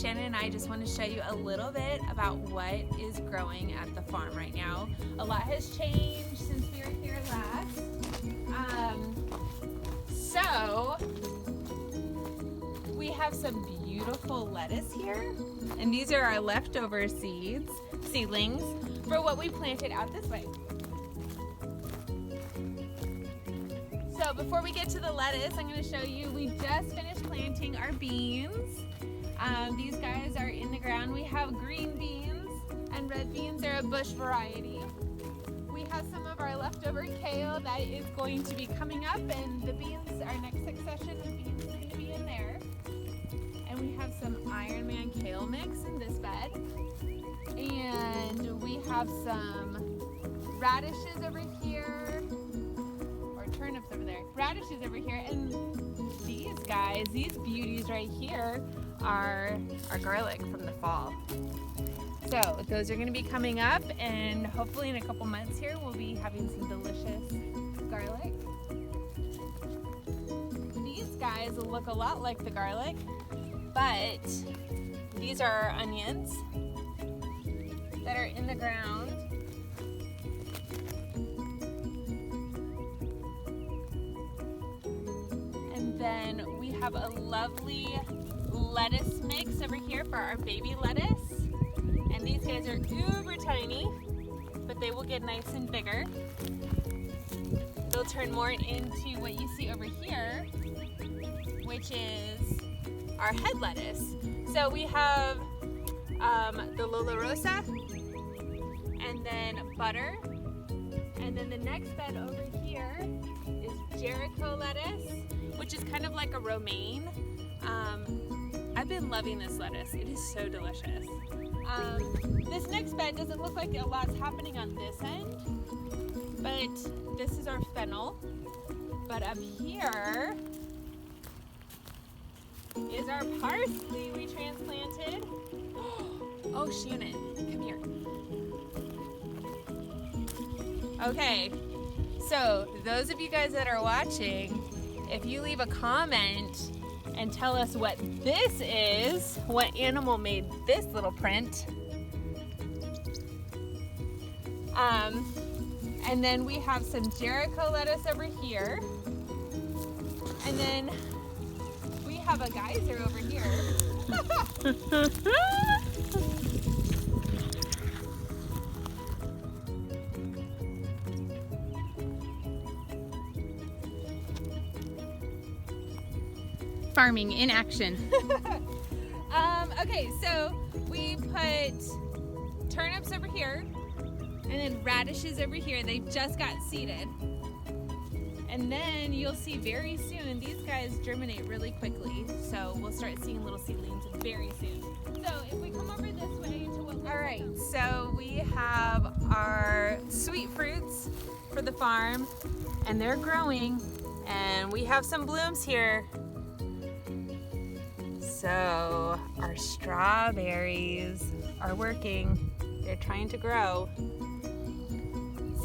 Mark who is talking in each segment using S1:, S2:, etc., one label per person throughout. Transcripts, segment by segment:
S1: Shannon and I just want to show you a little bit about what is growing at the farm right now. A lot has changed since we were here last. So we have some beautiful lettuce here, and these are our leftover seedlings for what we planted out this way. So before we get to the lettuce, I'm going to show you, we just finished planting our beans. These guys are in the ground. We have green beans and red beans. They're a bush variety. We have some of our leftover kale that is going to be coming up, and the beans, our next succession of beans is going to be in there. And we have some Ironman kale mix in this bed. And we have some radishes over here, or turnips over there. Radishes over here, and these guys, these beauties right here, are our garlic from the fall. So those are going to be coming up, and hopefully in a couple months here we'll be having some delicious garlic. These guys look a lot like the garlic, but these are our onions that are in the ground. And then we have a lovely lettuce mix over here for our baby lettuce. And these guys are uber tiny, but they will get nice and bigger. They'll turn more into what you see over here, which is our head lettuce. So we have the Lola Rosa, and then butter, and then the next bed over here is Jericho lettuce, which is kind of like a romaine. I've been loving this lettuce. It is so delicious. This next bed doesn't look like a lot's happening on this end, but this is our fennel. But up here is our parsley we transplanted. Oh, Shannon, come here. Okay, so those of you guys that are watching, if you leave a comment and tell us what this is, what animal made this little print. And then we have some Jericho lettuce over here. And then we have a geyser over here.
S2: Farming in action.
S1: Okay, so we put turnips over here, and then radishes over here. They just got seeded. And then you'll see very soon, these guys germinate really quickly, so we'll start seeing little seedlings very soon. So if we come over this way to what... All right, so we have our sweet fruits for the farm, and they're growing, and we have some blooms here. So our strawberries are working. They're trying to grow.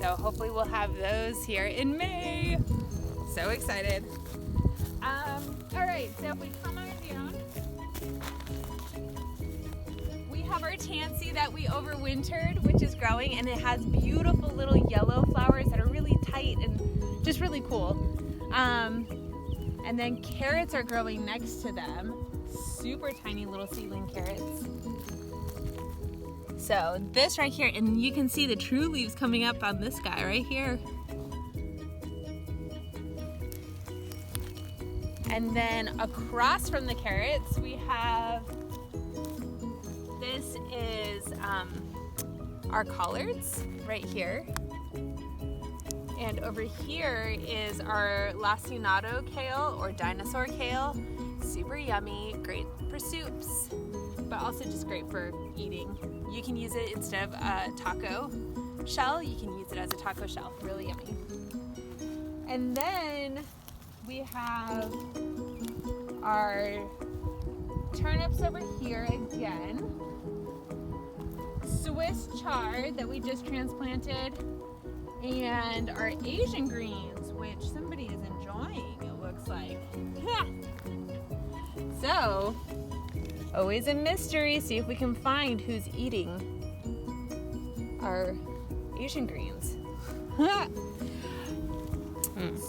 S1: So hopefully we'll have those here in May. So excited. All right, so if we come on down, we have our tansy that we overwintered, which is growing, and it has beautiful little yellow flowers that are really tight and just really cool. And then carrots are growing next to them. Super tiny little seedling carrots. So this right here, and you can see the true leaves coming up on this guy right here. And then across from the carrots, we have, this is our collards right here. And over here is our lacinato kale, or dinosaur kale. Super yummy, great for soups, but also just great for eating. You can use it instead of a taco shell, you can use it as a taco shell, really yummy. And then we have our turnips over here again, Swiss chard that we just transplanted, and our Asian greens, which somebody is enjoying, it looks like. So always a mystery. See if we can find who's eating our Asian greens.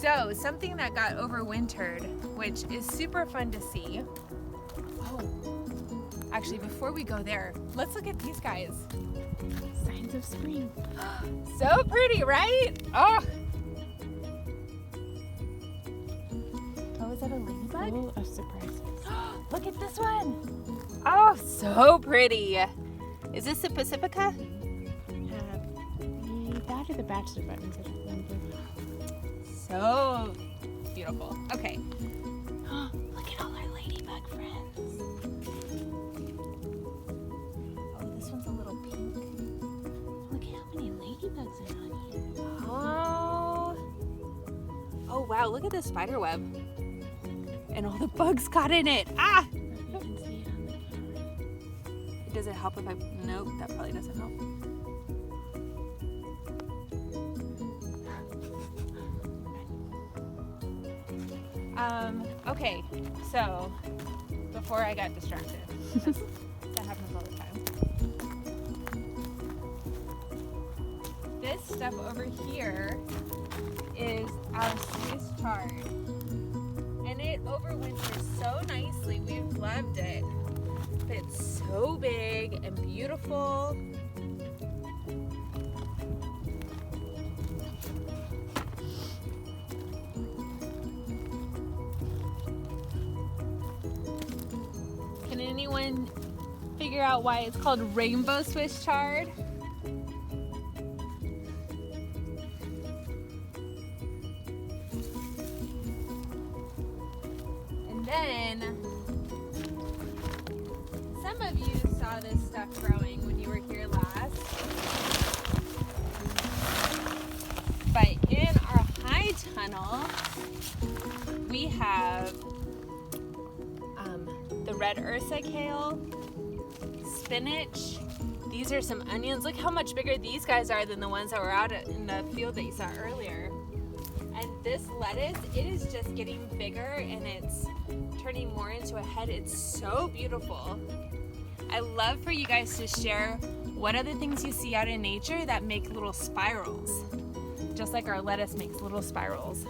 S1: So, something that got overwintered, which is super fun to see. Oh, actually, before we go there, let's look at these guys.
S2: Signs of spring.
S1: So pretty, right? Oh. Oh, is that a ladybug?
S2: Full of surprises.
S1: Look at this one. Oh, so pretty. Is this a Pacifica?
S2: That or the bachelor buttons. I don't remember.
S1: So beautiful. Okay. Look at all our ladybug friends. Oh, this one's a little pink.
S2: Look at how many ladybugs are on here.
S1: Oh. Oh, wow. Look at the spider web. And all the bugs got in it. Ah!
S2: You can see it on the camera.
S1: Does it help if I... Nope, that probably doesn't help. Okay, so before I got distracted, that happens all the time. This stuff over here is our Swiss chard, and it overwinters so nicely. We've loved it, but it's so big and beautiful. Can anyone figure out why it's called rainbow Swiss chard? And then some of you saw this stuff growing when you were here last. But in our high tunnel, we have the red Ursa kale, spinach. These are some onions. Look how much bigger these guys are than the ones that were out in the field that you saw earlier. And this lettuce, it is just getting bigger and it's turning more into a head. It's so beautiful. I love for you guys to share what other things you see out in nature that make little spirals, just like our lettuce makes little spirals.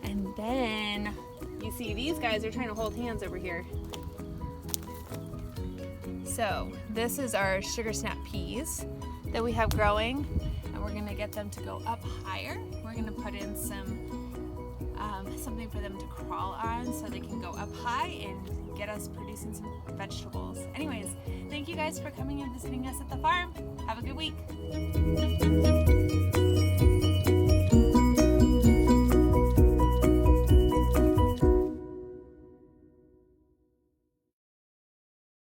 S1: And then you see these guys are trying to hold hands over here. So this is our sugar snap peas that we have growing, and we're gonna get them to go up higher. We're gonna put in something for them to crawl on so they can go up high and get us producing some vegetables. Anyways, thank you guys for coming and visiting us at the farm. Have a good week.